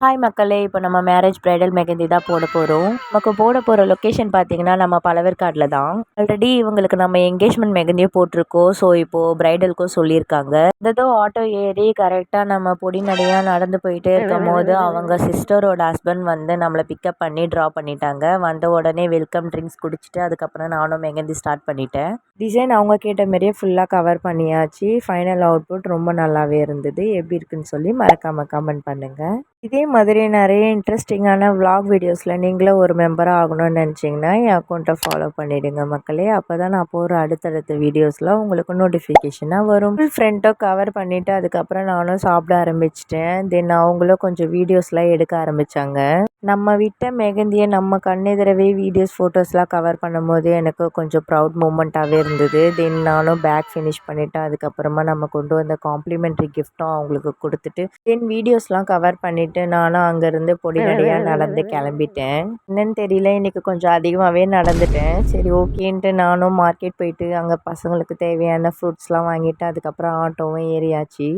Hi மக்களே! இப்போ நம்ம மேரேஜ் பிரைடல் மெஹந்தி தான் போட போகிறோம். நமக்கு போட போகிற லொக்கேஷன் பார்த்தீங்கன்னா, நம்ம பழவேற்காட்டில் தான். ஆல்ரெடி இவங்களுக்கு நம்ம என்கேஜ்மெண்ட் மெஹந்தியும் போட்டிருக்கோம். ஸோ, இப்போது பிரைடலுக்கும் சொல்லியிருக்காங்க. ஏதோ ஆட்டோ ஏறி கரெக்டாக நம்ம பொடி நடையாக நடந்து போயிட்டே இருக்கும்போது, அவங்க சிஸ்டரோட ஹஸ்பண்ட் வந்து நம்மளை பிக்கப் பண்ணி ட்ராப் பண்ணிட்டாங்க. வந்த உடனே வெல்கம் ட்ரிங்க்ஸ் குடிச்சிட்டு, அதுக்கப்புறம் நானும் மெஹந்தி ஸ்டார்ட் பண்ணிட்டேன். டிசைன் அவங்க கேட்ட மாதிரியே ஃபுல்லாக கவர் பண்ணியாச்சு. ஃபைனல் அவுட்புட் ரொம்ப நல்லாவே இருந்தது. எப்படி இருக்குன்னு சொல்லி மறக்காமல் கமெண்ட் பண்ணுங்கள். இதே மாதிரி நிறைய இன்ட்ரெஸ்டிங்கான vlog வீடியோஸில் நீங்களும் ஒரு மெம்பராக ஆகணும்னு நினச்சிங்கன்னா என் அக்கௌண்ட்டை ஃபாலோ பண்ணிவிடுங்க மக்களே. அப்போ தான் நான் போகிற அடுத்தடுத்த வீடியோஸில் உங்களுக்கு நோட்டிஃபிகேஷனாக வரும். ஃபுல் ஃப்ரண்ட்டோ கவர் பண்ணிவிட்டு அதுக்கப்புறம் நானும் சாப்பிட ஆரம்பிச்சிட்டேன். தென் அவங்களும் கொஞ்சம் வீடியோஸ்லாம் எடுக்க ஆரம்பித்தாங்க. நம்ம விட்ட மெஹந்தியை நம்ம கண்ணெதிரவே வீடியோஸ் ஃபோட்டோஸ்லாம் கவர் பண்ணும்போது எனக்கு கொஞ்சம் ப்ரவுட் மூமெண்ட்டாகவே இருந்தது. தென் நானும் பேக் ஃபினிஷ் பண்ணிவிட்டு அதுக்கப்புறமா நம்ம கொண்டு வந்த காம்ப்ளிமெண்ட்ரி கிஃப்ட்டும் அவங்களுக்கு கொடுத்துட்டு தென் வீடியோஸ்லாம் கவர் பண்ணிவிட்டு நானும் அங்கேருந்து பொடி நடையாக நடந்து கிளம்பிட்டேன். என்னன்னு தெரியல, இன்றைக்கி கொஞ்சம் அதிகமாகவே நடந்துட்டேன். சரி ஓகேன்ட்டு நானும் மார்க்கெட் போயிட்டு அங்கே பசங்களுக்கு தேவையான ஃப்ரூட்ஸ்லாம் வாங்கிட்டு அதுக்கப்புறம் ஆட்டோவும் ஏறியாச்சு.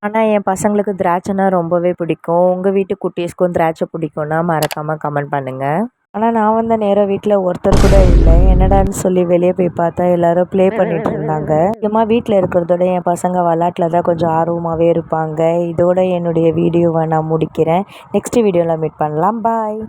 ஆனால் என் பசங்களுக்கு திராட்சைனா ரொம்பவே பிடிக்கும். உங்கள் வீட்டு குட்டீஸ்க்கும் திராட்சை பிடிக்கும்னா மறக்காமல் கமெண்ட் பண்ணுங்கள். ஆனால் நான் வந்த நேரம் வீட்டில் ஒருத்தர் கூட இல்லை. என்னடான்னு சொல்லி வெளியே போய் பார்த்தா எல்லோரும் ப்ளே பண்ணிகிட்டு இருந்தாங்க. முக்கியமாக வீட்டில் இருக்கிறதோட என் பசங்க விளாட்டில் தான் கொஞ்சம் ஆர்வமாகவே இருப்பாங்க. இதோட என்னுடைய வீடியோவை நான் முடிக்கிறேன். நெக்ஸ்ட் வீடியோவில் மீட் பண்ணலாம். பாய்.